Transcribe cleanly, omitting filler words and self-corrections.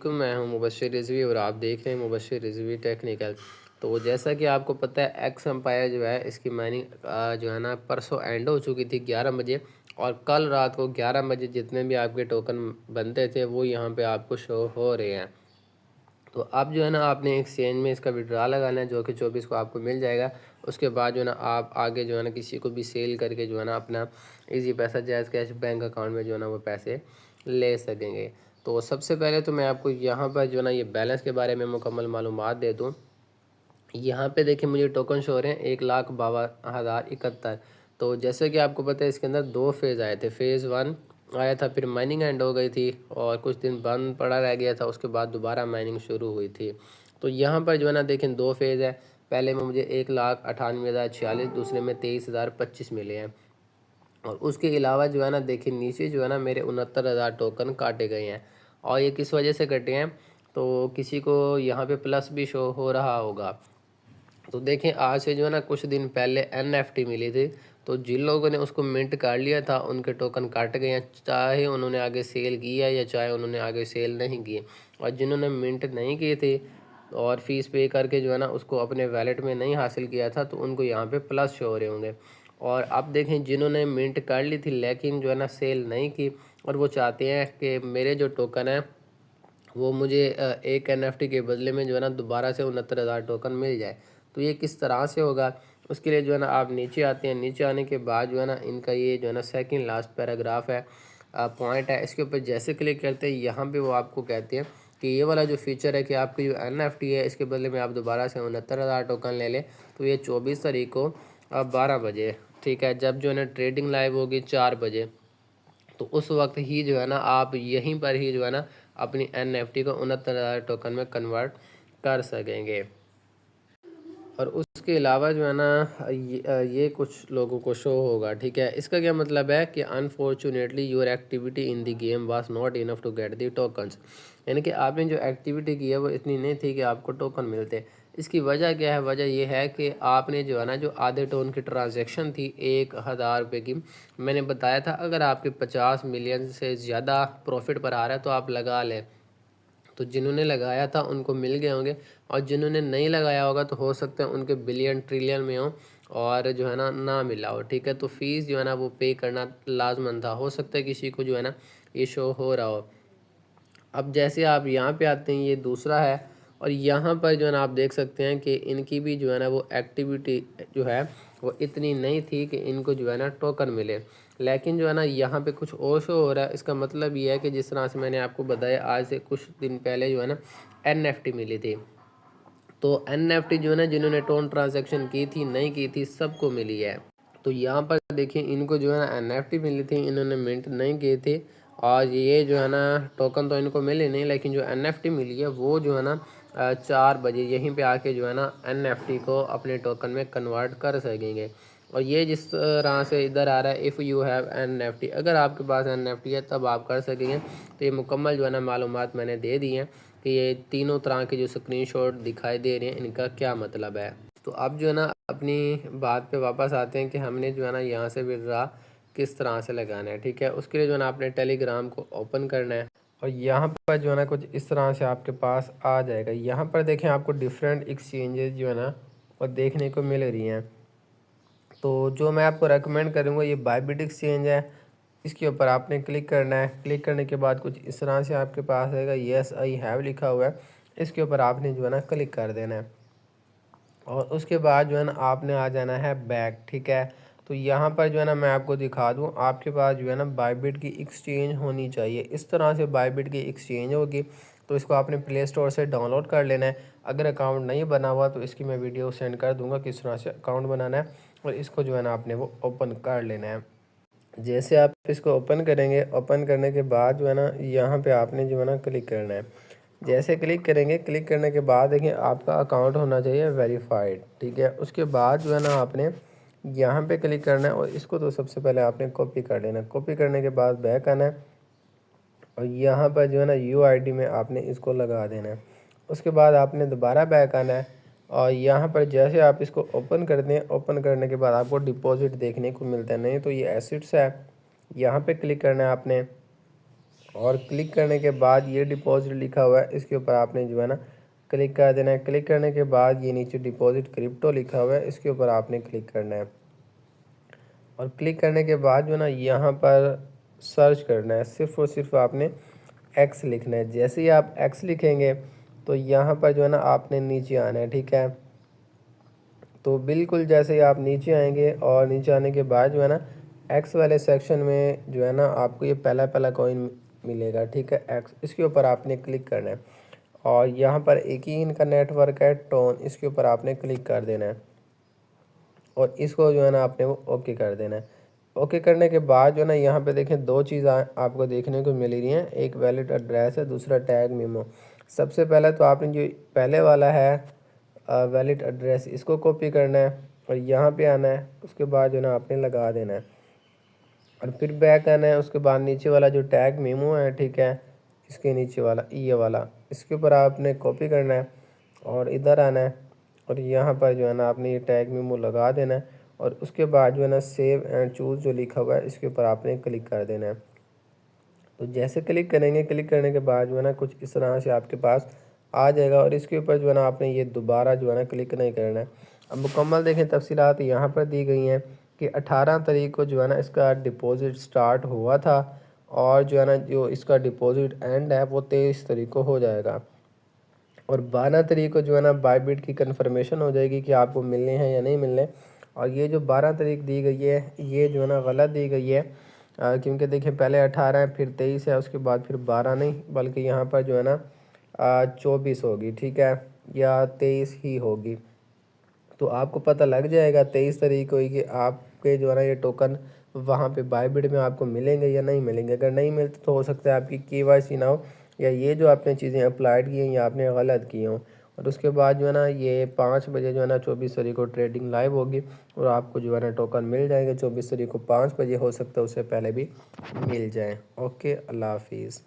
मैं हूं मुबशिर रिजवी और आप देख रहे हैं मुबशिर रिजवी टेक्निकल। तो जैसा कि आपको पता है एक्स एम्पायर जो है इसकी माइनिंग जो है ना परसों एंड हो चुकी थी 11 बजे। और कल रात को 11 बजे जितने भी आपके टोकन बनते थे वो यहाँ पे आपको शो हो रहे हैं। तो अब जो है ना आपने एक्सचेंज में इसका विड्रा लगाना है जो कि 24 को आपको मिल जाएगा। उसके बाद जो है ना आप आगे जो है ना किसी को भी सेल करके जो है ना अपना इजी पैसा जैज़ कैश बैंक अकाउंट में जो है ना वो पैसे ले सकेंगे। तो सबसे पहले तो मैं आपको यहाँ पर जो है ना ये बैलेंस के बारे में मुकम्मल मालूमात दे दूँ। यहाँ पे देखिए मुझे टोकन शो हो रहे हैं 1,52,071। तो जैसे कि आपको पता है इसके अंदर दो फेज़ आए थे। फेज़ वन आया था, फिर माइनिंग एंड हो गई थी और कुछ दिन बंद पड़ा रह गया था, उसके बाद दोबारा माइनिंग शुरू हुई थी। तो यहाँ पर जो है ना देखें दो फेज़ है। पहले में मुझे 1,98,046, दूसरे में 23,025 मिले हैं। और उसके अलावा जो है ना देखिए नीचे जो है ना मेरे 69,000 टोकन काटे गए हैं। और ये किस वजह से कटे हैं, तो किसी को यहाँ पे प्लस भी शो हो रहा होगा। तो देखें आज से जो है ना कुछ दिन पहले NFT मिली थी। तो जिन लोगों ने उसको मिंट कर लिया था उनके टोकन काट गए हैं, चाहे उन्होंने आगे सेल किया या चाहे उन्होंने आगे सेल नहीं की। और जिन्होंने मिंट नहीं की थी और फीस पे करके जो है ना उसको अपने वैलेट में नहीं हासिल किया था तो उनको यहाँ पे प्लस शो हो रहे होंगे। और अब देखें जिन्होंने मिंट कर ली थी लेकिन जो है ना सेल नहीं की और वो चाहते हैं कि मेरे जो टोकन है वो मुझे एक NFT के बदले में जो है ना दोबारा से 69,000 टोकन मिल जाए। तो ये किस तरह से होगा, उसके लिए जो है ना आप नीचे आते हैं। नीचे आने के बाद जो है ना इनका ये जो है ना सेकंड लास्ट पैराग्राफ है, पॉइंट है, इसके ऊपर जैसे क्लिक करते हैं यहाँ पे वो आपको कहते हैं कि ये वाला जो फीचर है कि आपकी जो NFT है इसके बदले में आप दोबारा से 69,000 टोकन ले लें। तो ये 24 तारीख को 12 बजे, ठीक है, जब जो है ना ट्रेडिंग लाइव होगी 4 बजे, तो उस वक्त ही जो है ना आप यहीं पर ही जो है ना अपनी NFT को 69,000 टोकन में कन्वर्ट कर सकेंगे। और उसके अलावा जो है ना ये कुछ लोगों को शो होगा, ठीक है। इसका क्या मतलब है कि unfortunately your activity in the game was not enough to get the tokens. यानी कि आपने जो एक्टिविटी की है वो इतनी नहीं थी कि आपको टोकन मिलते। इसकी वजह क्या है, वजह ये है कि आपने जो है ना जो आधे टोन की ट्रांजैक्शन थी 1,000 रुपये की, मैंने बताया था अगर आपके 50 मिलियन से ज़्यादा प्रॉफिट पर आ रहा है तो आप लगा लें। तो जिन्होंने लगाया था उनको मिल गए होंगे और जिन्होंने नहीं लगाया होगा तो हो सकता है उनके बिलियन ट्रिलियन में हो और जो है ना मिला हो, ठीक है। तो फीस जो है ना वो पे करना लाजमन था, हो सकता है किसी को जो है ना ये शो हो रहा हो। अब जैसे आप यहाँ पे आते हैं ये दूसरा है और यहाँ पर जो है ना आप देख सकते हैं कि इनकी भी जो है ना वो एक्टिविटी जो है वो इतनी नहीं थी कि इनको जो है ना टोकन मिले। लेकिन जो है ना यहाँ पे कुछ और शो हो रहा है। इसका मतलब ये है कि जिस तरह से मैंने आपको बताया आज से कुछ दिन पहले जो है ना NFT मिली थी। तो NFT जो है ना जिन्होंने टोन ट्रांजेक्शन की थी नहीं की थी सबको मिली है। तो यहाँ पर देखिए इनको जो है ना NFT मिली थी, इन्होंने मिंट नहीं किए थे और ये जो है ना टोकन तो इनको मिले नहीं, लेकिन जो NFT मिली है वो जो है ना 4 बजे यहीं पे आके जो है ना NFT को अपने टोकन में कन्वर्ट कर सकेंगे। और ये जिस तरह से इधर आ रहा है इफ़ यू हैव NFT, अगर आपके पास NFT है तब आप कर सकेंगे। तो ये मुकम्मल जो है ना मालूमात मैंने दे दी हैं कि ये तीनों तरह के जो स्क्रीनशॉट दिखाई दे रहे हैं इनका क्या मतलब है। तो अब जो है ना अपनी बात पे वापस आते हैं कि हमने जो है ना यहाँ से विड्रा किस तरह से लगाना है, ठीक है। उसके लिए जो है ना आपने टेलीग्राम को ओपन करना है और यहाँ पर जो है ना कुछ इस तरह से आपके पास आ जाएगा। यहाँ पर देखें आपको डिफरेंट एक्सचेंजेस जो है ना वो देखने को मिल रही हैं। तो जो मैं आपको रेकमेंड करूँगा ये बायबिट एक्सचेंज है। इसके ऊपर आपने क्लिक करना है। क्लिक करने के बाद कुछ इस तरह से आपके पास आएगा, येस आई हैव लिखा हुआ है, इसके ऊपर आपने जो है ना क्लिक कर देना है। और उसके बाद जो है ना आपने आ जाना है बैक, ठीक है। तो यहाँ पर जो है ना मैं आपको दिखा दूँ, आपके पास जो है ना बायबिट की एक्सचेंज होनी चाहिए। इस तरह से बायबिट की एक्सचेंज होगी तो इसको आपने प्ले स्टोर से डाउनलोड कर लेना है। अगर अकाउंट नहीं बना हुआ तो इसकी मैं वीडियो सेंड कर दूँगा किस तरह से अकाउंट बनाना है और इसको जो है ना आपने वो ओपन कर लेना है। जैसे आप इसको ओपन करेंगे, ओपन करने के बाद जो है ना यहाँ पे आपने जो है ना क्लिक करना है। जैसे क्लिक करेंगे, क्लिक करने के बाद देखिए आपका अकाउंट होना चाहिए वेरीफाइड, ठीक है। उसके बाद जो है ना आपने यहाँ पे क्लिक करना है और इसको तो सबसे पहले आपने कॉपी कर लेना है। कॉपी करने के बाद बैक आना है और यहाँ पर जो है ना UID में आपने इसको लगा देना है। उसके बाद आपने दोबारा बैक आना है और यहाँ पर जैसे आप इसको ओपन करते हैं, ओपन करने के बाद आपको डिपॉजिट देखने को मिलता है, नहीं तो ये एसिड्स है, यहाँ पे क्लिक करना है आपने। और क्लिक करने के बाद ये डिपॉजिट लिखा हुआ है, इसके ऊपर आपने जो है ना क्लिक कर देना है। क्लिक करने के बाद ये नीचे डिपॉजिट क्रिप्टो लिखा हुआ है, इसके ऊपर आपने क्लिक करना है। और क्लिक करने के बाद जो है ना यहाँ पर सर्च करना है, सिर्फ और सिर्फ आपने एक्स लिखना है। जैसे ही आप एक्स लिखेंगे तो यहाँ पर जो है ना आपने नीचे आना है, ठीक है। तो बिल्कुल जैसे ही आप नीचे आएंगे और नीचे आने के बाद जो है ना एक्स वाले सेक्शन में जो है ना आपको ये पहला पहला कॉइन मिलेगा, ठीक है, एक्स। इसके ऊपर आपने क्लिक करना है और यहाँ पर एक ही इनका नेटवर्क है टोन, इसके ऊपर आपने क्लिक कर देना है और इसको जो है ना आपने वो ओके कर देना है। ओके करने के बाद जो है ना यहाँ पे देखें दो चीज़ आपको देखने को मिल रही हैं, एक वैलिड एड्रेस है, दूसरा टैग मेमो। सबसे पहले तो आपने जो पहले वाला है वैलिड एड्रेस, इसको कॉपी करना है और यहाँ पे आना है, उसके बाद जो है ना आपने लगा देना है और फिर बैक आना है। उसके बाद नीचे वाला जो टैग मेमो है, ठीक है, इसके नीचे वाला ये वाला, इसके ऊपर आपने कॉपी करना है और इधर आना है और यहाँ पर जो है ना आपने ये टैग मेमो लगा देना है और उसके बाद जो है ना सेव एंड चूज़ जो लिखा हुआ है इसके ऊपर आपने क्लिक कर देना है। तो जैसे क्लिक करेंगे, क्लिक करने के बाद जो है ना कुछ इस तरह से आपके पास आ जाएगा और इसके ऊपर जो है ना आपने ये दोबारा जो है ना क्लिक नहीं करना है। अब मुकम्मल देखें तफसीलात यहाँ पर दी गई हैं कि 18 तारीख को जो है ना इसका डिपॉज़िट स्टार्ट हुआ था और जो है ना जो इसका डिपॉज़िट एंड है वो 23 तारीख को हो जाएगा और 12 तारीख को जो है ना बायबिट की कंफर्मेशन हो जाएगी कि आपको मिलने हैं या नहीं मिलने। और ये जो 12 तारीख दी गई है ये जो है ना गलत दी गई है, क्योंकि देखिए पहले 18 है, फिर 23 है, उसके बाद फिर 12 नहीं बल्कि यहाँ पर जो है ना 24 होगी, ठीक है, या 23 ही होगी। तो आपको पता लग जाएगा 23 तारीख को ही कि आपके जो है ना ये टोकन वहाँ पे बायबिट में आपको मिलेंगे या नहीं मिलेंगे। अगर नहीं मिलते तो हो सकता है आपकी केवाईसी ना हो या ये जो आपने चीज़ें अप्लाइड की हैं या आपने गलत की हों। और उसके बाद जो है ना ये 5 बजे जो है ना 24 तारीख को ट्रेडिंग लाइव होगी और आपको जो है ना टोकन मिल जाएंगे। 24 तारीख को 5 बजे, हो सकता है उससे पहले भी मिल जाए। ओके, अल्लाह हाफिज़।